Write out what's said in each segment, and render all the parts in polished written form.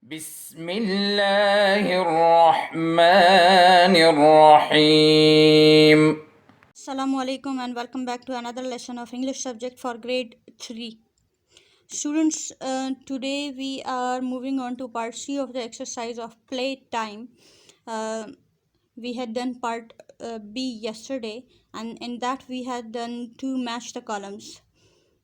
Bismillahirrahmanirrahim. Assalamu alaikum and welcome back to another lesson of English subject for grade 3. Students, today we are moving on to part C of the exercise of playtime. We had done part B yesterday, and in that we had done two match the columns.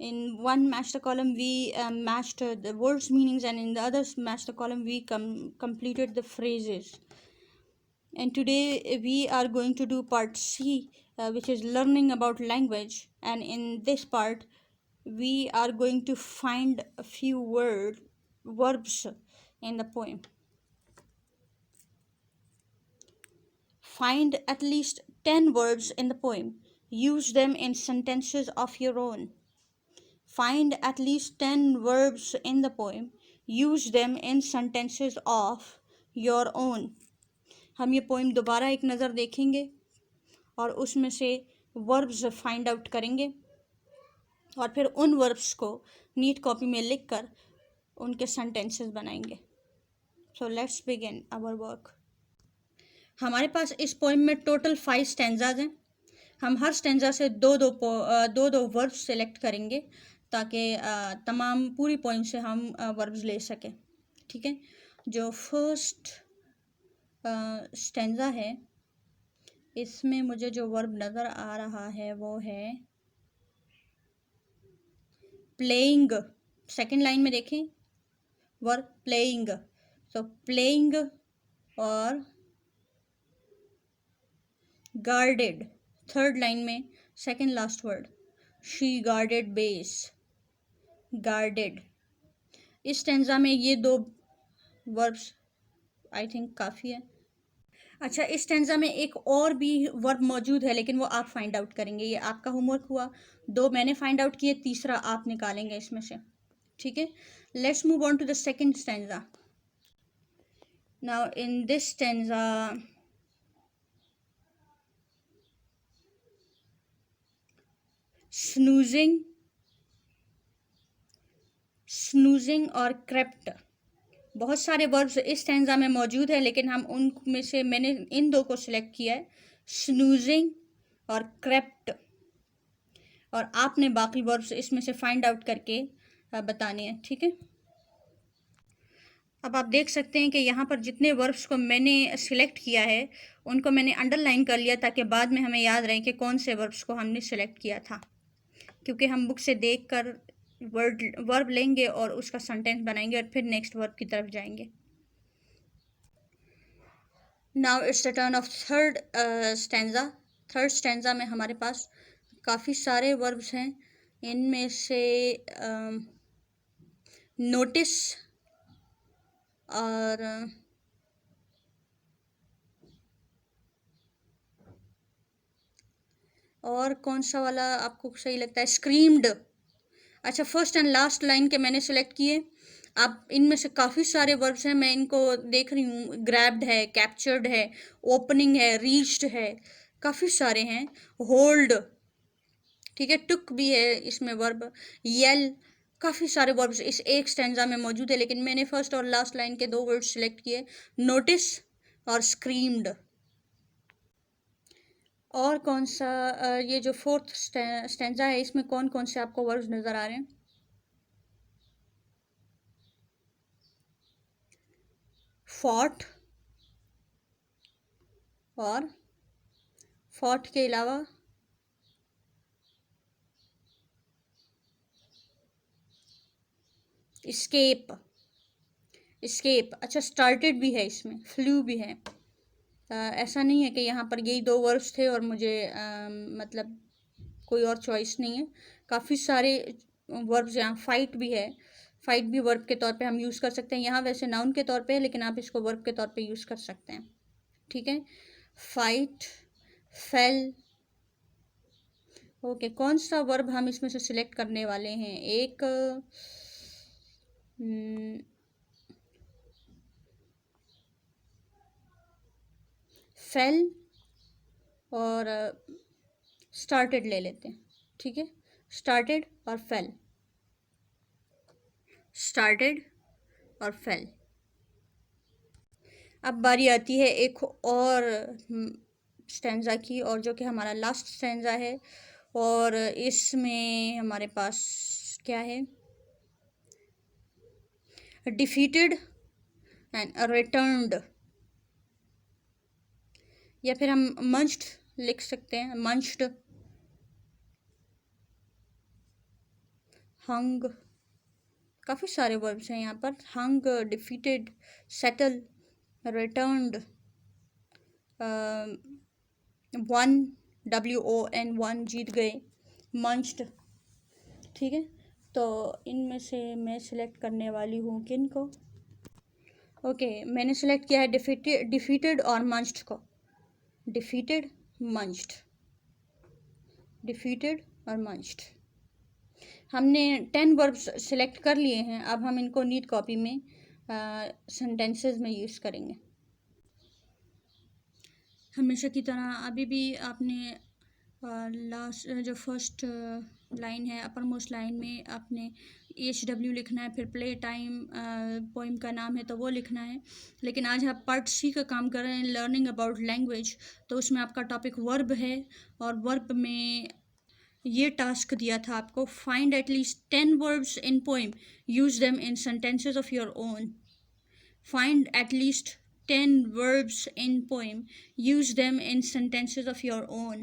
In one match the column we matched the words meanings, and in the other match the column we completed the phrases. And today we are going to do part C, which is learning about language. And in this part we are going to find a few verbs in the poem. Find at least 10 verbs in the poem. Use them in sentences of your own. Find at least 10 verbs in the poem. Use them in sentences of your own. हम ये poem दोबारा एक नज़र देखेंगे और उसमें से verbs find out करेंगे और फिर उन वर्ब्स को नीट कॉपी में लिख कर उनके सेंटेंसेस बनाएंगे. So let's begin our work. हमारे पास इस पोइम में टोटल 5 स्टैंजाज हैं. हम हर स्टैंजा से दो दो वर्ब्स सेलेक्ट करेंगे ताकि तमाम पूरी पोइम से हम वर्ब्स ले सकें. ठीक है. जो फर्स्ट स्टैंजा है इसमें मुझे जो वर्ब नज़र आ रहा है वो है प्लेइंग. सेकंड लाइन में देखें वर्ब प्लेइंग. सो प्लेइंग और गार्डेड. थर्ड लाइन में second last word she guarded base. Guarded. इस स्टैंजा में ये दो वर्ब्स आई थिंक काफ़ी है. अच्छा, इस स्टैंजा में एक और भी वर्ब मौजूद है लेकिन वो आप फाइंड आउट करेंगे. ये आपका होमवर्क हुआ. दो मैंने फाइंड आउट किए, तीसरा आप निकालेंगे इसमें से. ठीक है. Let's move on to the second stanza. Now in this stanza snoozing, snoozing और क्रेप्ट. बहुत सारे वर्ब्स इस स्टैंजा में मौजूद है लेकिन हम उनमें से मैंने इन दो को सिलेक्ट किया है, स्नूजिंग और क्रेप्ट. और आपने बाकी वर्ब्स इसमें से फाइंड आउट करके बताने हैं. ठीक है. अब आप देख सकते हैं कि यहाँ पर जितने वर्ब्स को मैंने सिलेक्ट किया है उनको मैंने अंडरलाइन कर लिया ताकि बाद में हमें याद रहे कि कौन से वर्ब्स को हमने सिलेक्ट किया था, क्योंकि हम बुक से देखकर वर्ब लेंगे और उसका सेंटेंस बनाएंगे और फिर नेक्स्ट वर्ब की तरफ जाएंगे. Now it's the turn off third stanza. Third stanza में हमारे पास काफ़ी सारे वर्ब्स हैं. इनमें से नोटिस और कौन सा वाला आपको सही लगता है, स्क्रीम्ड. अच्छा, फर्स्ट एंड लास्ट लाइन के मैंने सेलेक्ट किए. अब इनमें से काफ़ी सारे वर्ब्स हैं, मैं इनको देख रही हूँ. ग्रैब्ड है, कैप्चर्ड है, ओपनिंग है, रीच्ड है, काफ़ी सारे हैं. होल्ड, ठीक है, टुक भी है इसमें वर्ब. येल, काफ़ी सारे वर्ब्स इस एक स्टैंजा में मौजूद है लेकिन मैंने फर्स्ट और लास्ट लाइन के दो वर्ड्स सिलेक्ट किए, नोटिस और स्क्रीम्ड. और कौन सा ये जो फोर्थ स्टैंजा है इसमें कौन कौन से आपको वर्ड्स नज़र आ रहे हैं? फॉट और फॉट के अलावा स्केप. स्केप. अच्छा, स्टार्टेड भी है इसमें, फ्लू भी है. ऐसा नहीं है कि यहाँ पर यही दो वर्ड्स थे और मुझे मतलब कोई और चॉइस नहीं है. काफ़ी सारे वर्ब्स यहाँ. फाइट भी है. फाइट भी वर्ब के तौर पे हम यूज़ कर सकते हैं. यहाँ वैसे नाउन के तौर पे है लेकिन आप इसको वर्ब के तौर पे यूज़ कर सकते हैं. ठीक है. Fight, fail. ओके, कौन सा वर्ब हम इसमें से सिलेक्ट करने वाले हैं? एक फेल और स्टार्टेड ले लेते हैं. ठीक है. स्टार्टेड और फेल. स्टार्टेड और फेल. अब बारी आती है एक और स्टेंजा की, और जो कि हमारा लास्ट स्टेंजा है, और इसमें हमारे पास क्या है, डिफीटेड एंड रिटर्न्ड, या फिर हम मंच्ड लिख सकते हैं, मंच्ड, हंग, काफ़ी सारे वर्ब्स हैं यहाँ पर, hung, defeated, settle, returned, won, WON, won, जीत गए, मंच्ड। ठीक है, तो इनमें से मैं सिलेक्ट करने वाली हूँ किन को? ओके, मैंने सेलेक्ट किया है डिफीटेड और मंच्ड को। डिफीटेड, मंच्ड, डिफीटेड और मंच्ड। हमने 10 वर्ब्स सिलेक्ट कर लिए हैं, अब हम इनको नीट कॉपी में सेंटेंसेस में यूज़ करेंगे। हमेशा की तरह अभी भी आपने लास्ट जो फर्स्ट लाइन है, अपर मोस्ट लाइन में आपने HW लिखना है, फिर प्ले टाइम पोइम का नाम है तो वो लिखना है। लेकिन आज आप पार्ट C का काम कर रहे हैं, लर्निंग अबाउट लैंग्वेज, तो उसमें आपका टॉपिक वर्ब है, और वर्ब में ये टास्क दिया था आपको, find at least 10 verbs in poem, use them in sentences of your own. Find at least 10 verbs in poem, use them in sentences of your own।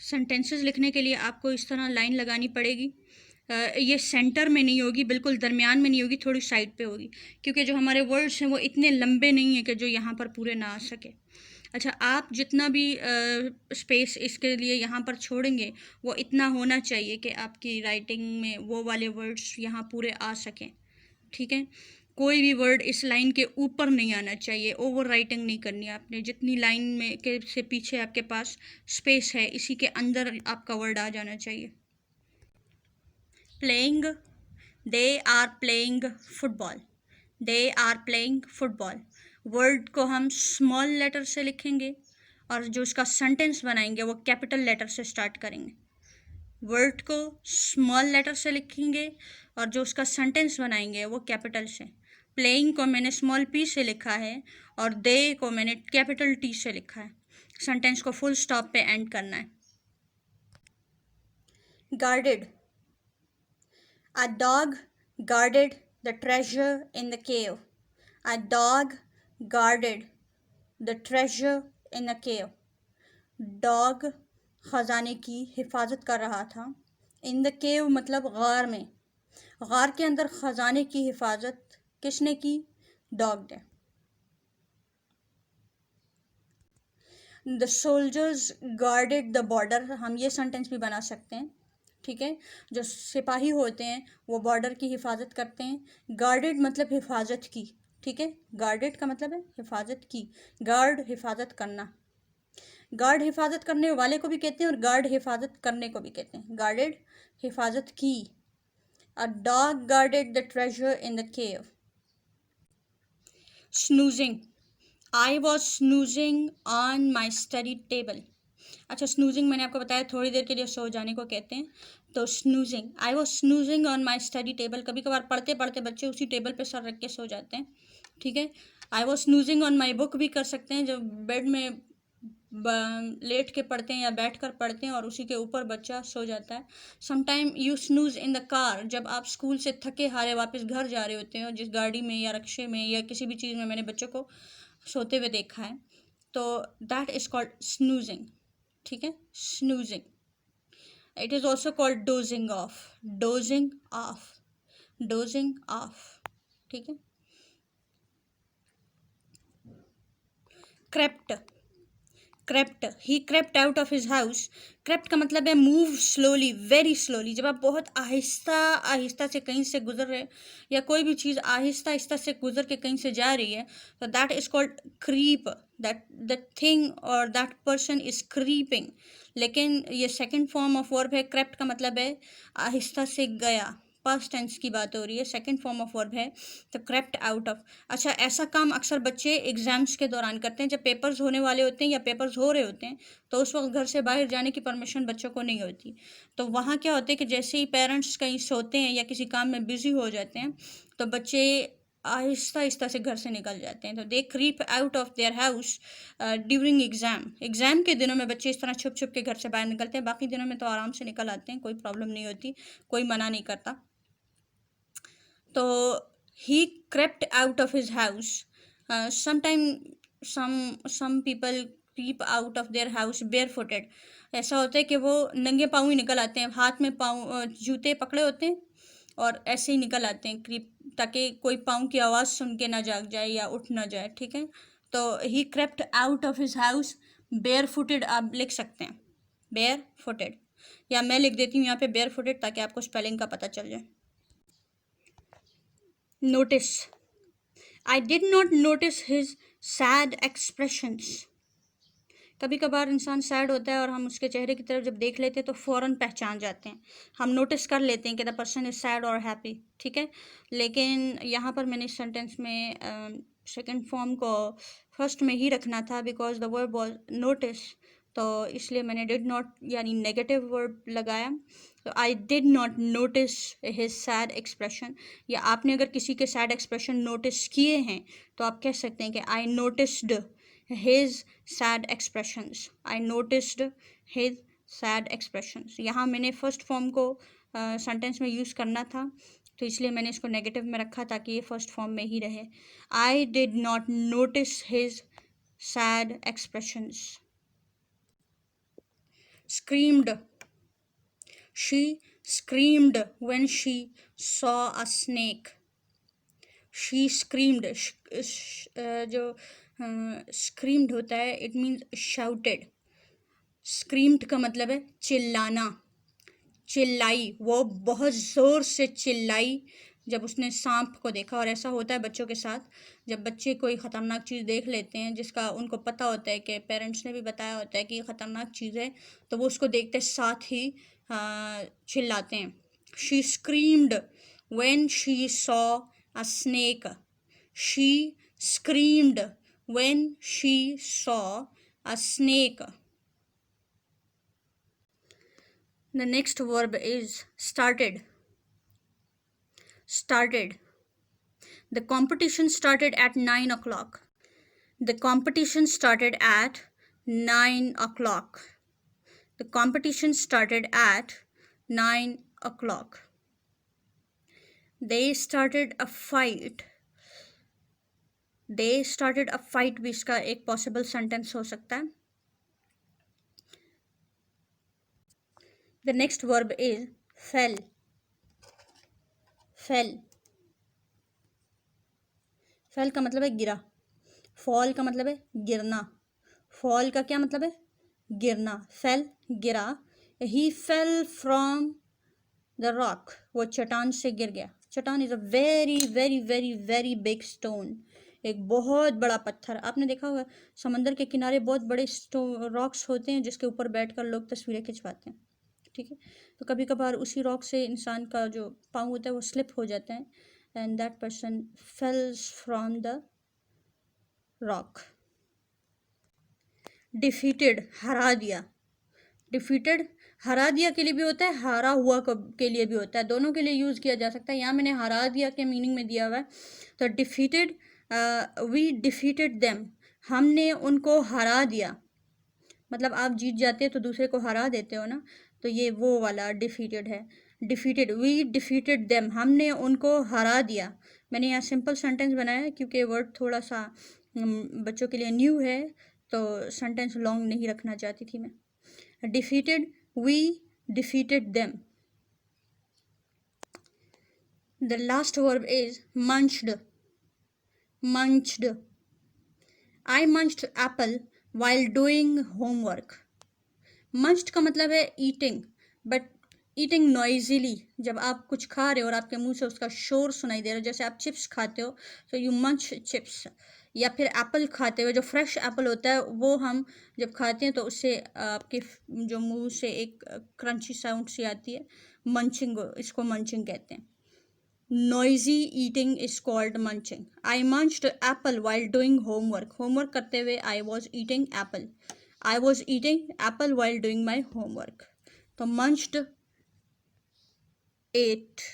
Sentences लिखने के लिए आपको इस तरह लाइन लगानी पड़ेगी। ये सेंटर में नहीं होगी, बिल्कुल दरमियान में नहीं होगी, थोड़ी साइड पे होगी, क्योंकि जो हमारे वर्ड्स हैं वो इतने लंबे नहीं हैं कि जो यहाँ पर पूरे ना आ सके। अच्छा, आप जितना भी स्पेस इसके लिए यहाँ पर छोड़ेंगे वो इतना होना चाहिए कि आपकी राइटिंग में वो वाले वर्ड्स यहाँ पूरे आ सकें। ठीक है, कोई भी वर्ड इस लाइन के ऊपर नहीं आना चाहिए, ओवर राइटिंग नहीं करनी है आपने। जितनी लाइन में के से पीछे आपके पास स्पेस है, इसी के अंदर आपका वर्ड आ जाना चाहिए। Playing, they are playing football, they are playing football. Word को हम स्मॉल लेटर से लिखेंगे, और जो उसका सेंटेंस बनाएंगे वो कैपिटल लेटर से स्टार्ट करेंगे। वर्ड को स्मॉल लेटर से लिखेंगे, और जो उसका सेंटेंस बनाएंगे वो कैपिटल से। प्लेइंग को मैंने स्मॉल p से लिखा है, और दे को मैंने कैपिटल T से लिखा है। सेंटेंस को फुल स्टॉप पे एंड करना है। Guarded, a dog guarded the treasure in the cave, a dog guarded the treasure in the cave. Dog खजाने की हिफाजत कर रहा था, इन द केव मतलब गार में, गार के अंदर खजाने की हिफाजत किसने की? डॉग ने। The soldiers guarded the border, हम ये सेंटेंस भी बना सकते हैं। ठीक है, जो सिपाही होते हैं वो बॉर्डर की हिफाजत करते हैं। गार्डेड मतलब हिफाजत की। ठीक है, गार्डेड का मतलब है हिफाजत की, गार्ड हिफाजत करना। गार्ड हिफाजत करने वाले को भी कहते हैं और गार्ड हिफाजत करने को भी कहते हैं। गार्डेड हिफाजत की। A dog guarded the treasure in the cave. Snoozing, I was snoozing on my study table. अच्छा, स्नूजिंग मैंने आपको बताया थोड़ी देर के लिए सो जाने को कहते हैं। तो snoozing, I was snoozing on my study table, कभी कभार पढ़ते पढ़ते बच्चे उसी टेबल पे सर रख के सो जाते हैं। ठीक है, I was snoozing on my book भी कर सकते हैं, जब बेड में लेट के पढ़ते हैं या बैठ कर पढ़ते हैं और उसी के ऊपर बच्चा सो जाता है। Sometime you snooze in the car, जब आप स्कूल से थके हारे वापस घर जा रहे होते हैं, जिस गाड़ी में या रिक्शे में या किसी भी चीज़ में मैंने बच्चों को सोते हुए देखा है, तो दैट इज़ कॉल्ड स्नूजिंग। ठीक है, snoozing. It is also called dosing of, dosing of, dosing of. ठीक है, crept, crept, he crept out of his house. Crept का मतलब है मूव स्लोली, वेरी स्लोली। जब आप बहुत आहिस्ता आहिस्ता से कहीं से गुजर रहे, या कोई भी चीज़ आहिस्ता आहिस्ता से गुजर के कहीं से जा रही है, तो that is called creep, that thing और दैट पर्सन इज़ क्रीपिंग। लेकिन ये सेकंड फॉर्म ऑफ वर्ब है। क्रेप्ट का मतलब है आहिस्ता से गया, पास्ट टेंस की बात हो रही है, सेकंड फॉर्म ऑफ वर्ब है, तो क्रेप्ट आउट ऑफ। अच्छा, ऐसा काम अक्सर बच्चे एग्जाम्स के दौरान करते हैं, जब पेपर्स होने वाले होते हैं या पेपर्स हो रहे होते हैं, तो उस वक्त घर से बाहर जाने की परमिशन बच्चों को नहीं होती। तो वहाँ क्या होता है कि जैसे ही पेरेंट्स कहीं सोते हैं या किसी काम में बिजी हो जाते हैं, तो बच्चे आहिस्ता आहिस्ता से घर से निकल जाते हैं। तो they creep out of their house during exam के दिनों में बच्चे इस तरह छुप छुप के घर से बाहर निकलते हैं, बाकी दिनों में तो आराम से निकल आते हैं, कोई प्रॉब्लम नहीं होती, कोई मना नहीं करता। तो ही crept out of his house. Some people creep out of their house barefooted. ऐसा होता है कि वो नंगे पाँव ही निकल आते हैं, हाथ में पाँव जूते पकड़े होते हैं और ऐसे ही निकल आते हैं क्रीप, ताकि कोई पाँव की आवाज़ सुन के ना जाग जाए या उठ ना जाए, ठीक है। तो ही crept out of his house barefooted आप लिख सकते हैं, barefooted, या मैं लिख देती हूँ यहाँ पे barefooted ताकि आपको स्पेलिंग का पता चल जाए। Notice. I did not notice his sad expressions. कभी कभार इंसान सैड होता है और हम उसके चेहरे की तरफ जब देख लेते हैं तो फ़ौरन पहचान जाते हैं, हम नोटिस कर लेते हैं कि द पर्सन इज़ सैड और हैप्पी, ठीक है। लेकिन यहाँ पर मैंने इस सेंटेंस में सेकंड फॉर्म को फर्स्ट में ही रखना था, because the verb was notice, तो इसलिए मैंने डिड नॉट यानी नेगेटिव वर्ब लगाया। तो I did not notice his sad expression, या आपने अगर किसी के सैड एक्सप्रेशन नोटिस किए हैं तो आप कह सकते हैं कि I noticed his sad expressions. I noticed his sad expressions. यहाँ मैंने फर्स्ट फॉर्म को सेंटेंस में यूज़ करना था, तो इसलिए मैंने इसको नेगेटिव में रखा ताकि ये फर्स्ट फॉर्म में ही रहे। I did not notice his sad expressions. Screamed. She screamed when she saw a snake. She screamed. जो स्क्रीम्ड होता है इट मीन्स शाउटेड। स्क्रीम्ड का मतलब है चिल्लाना, चिल्लाई, वो बहुत ज़ोर से चिल्लाई जब उसने सांप को देखा। और ऐसा होता है बच्चों के साथ, जब बच्चे कोई ख़तरनाक चीज़ देख लेते हैं जिसका उनको पता होता है कि पेरेंट्स ने भी बताया होता है कि ये ख़तरनाक चीज़ है, तो वो उसको देखते साथ ही चिल्लाते हैं। She screamed when she saw a snake. She screamed when she saw a snake. The next verb is started. Started. The competition started at 9 o'clock. The competition started at 9 o'clock. The competition started at 9 o'clock. They started a fight. They started a fight भी इसका एक possible sentence हो सकता है। The next verb is fell. Fell. Fell का मतलब है गिरा। Fall का मतलब है गिरना। Fall का क्या मतलब है? गिरना। Fell गिरा। He fell from the rock. वो चट्टान से गिर गया। चट्टान is a very very very very big stone. एक बहुत बड़ा पत्थर। आपने देखा होगा समंदर के किनारे बहुत बड़े रॉक्स होते हैं जिसके ऊपर बैठकर लोग तस्वीरें खिंचवाते हैं, ठीक है। तो कभी कभार उसी रॉक से इंसान का जो पाँव होता है वो स्लिप हो जाता है, and that person fails from the rock. Defeated हरा दिया। डिफीटेड हरा दिया के लिए भी होता है, हारा हुआ के लिए भी होता है, दोनों के लिए यूज़ किया जा सकता है। यहाँ मैंने हरा दिया के मीनिंग में दिया हुआ है। तो डिफीटेड, वी डिफीटेड देम, हमने उनको हरा दिया। मतलब आप जीत जाते हो तो दूसरे को हरा देते हो ना, तो ये वो वाला डिफीटेड है। डिफीटेड, वी डिफीटेड देम, हमने उनको हरा दिया। मैंने यहाँ सिंपल सेंटेंस बनाया है क्योंकि वर्ड थोड़ा सा बच्चों के लिए न्यू है, तो सेंटेंस लॉन्ग नहीं रखना चाहती थी मैं। Defeated, we defeated them. The last verb is munched. Munched. I munched apple while doing homework. Munched का मतलब है eating, but eating noisily. जब आप कुछ खा रहे हो और आपके मुंह से उसका शोर सुनाई दे रहा है, जैसे आप चिप्स खाते हो तो यू मंच चिप्स, या फिर एप्पल खाते हुए जो फ्रेश एप्पल होता है वो हम जब खाते हैं तो उससे आपके जो मुंह से एक क्रंची साउंड सी आती है, मंचिंग, इसको मंचिंग कहते हैं। Noisy eating is called munching. I munched apple while doing homework. Homework करते हुए I was eating apple. I was eating apple while doing my homework. तो munched, ate,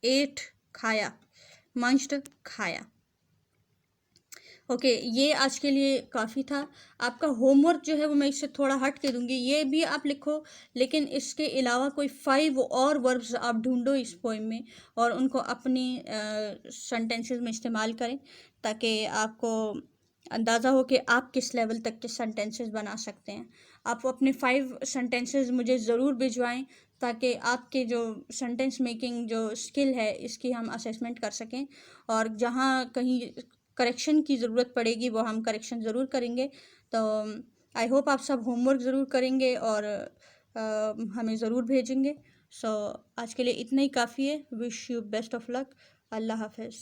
ate खाया, munched खाया। ओके ये आज के लिए काफ़ी था। आपका होमवर्क जो है वो मैं इससे थोड़ा हट के दूंगी, ये भी आप लिखो, लेकिन इसके अलावा कोई 5 और वर्ब्स आप ढूंढो इस पोइम में और उनको अपनी सेंटेंसेस में इस्तेमाल करें, ताकि आपको अंदाज़ा हो कि आप किस लेवल तक के सेंटेंसेस बना सकते हैं। आप अपने 5 सेंटेंसेस मुझे ज़रूर भिजवाएं, ताकि आपके जो सेंटेंस मेकिंग जो स्किल है इसकी हम असेसमेंट कर सकें, और जहाँ कहीं करेक्शन की ज़रूरत पड़ेगी वो हम करेक्शन ज़रूर करेंगे। तो आई होप आप सब होमवर्क ज़रूर करेंगे और हमें ज़रूर भेजेंगे। सो आज के लिए इतना ही काफ़ी है। Wish you best of luck. अल्लाह हाफिज़।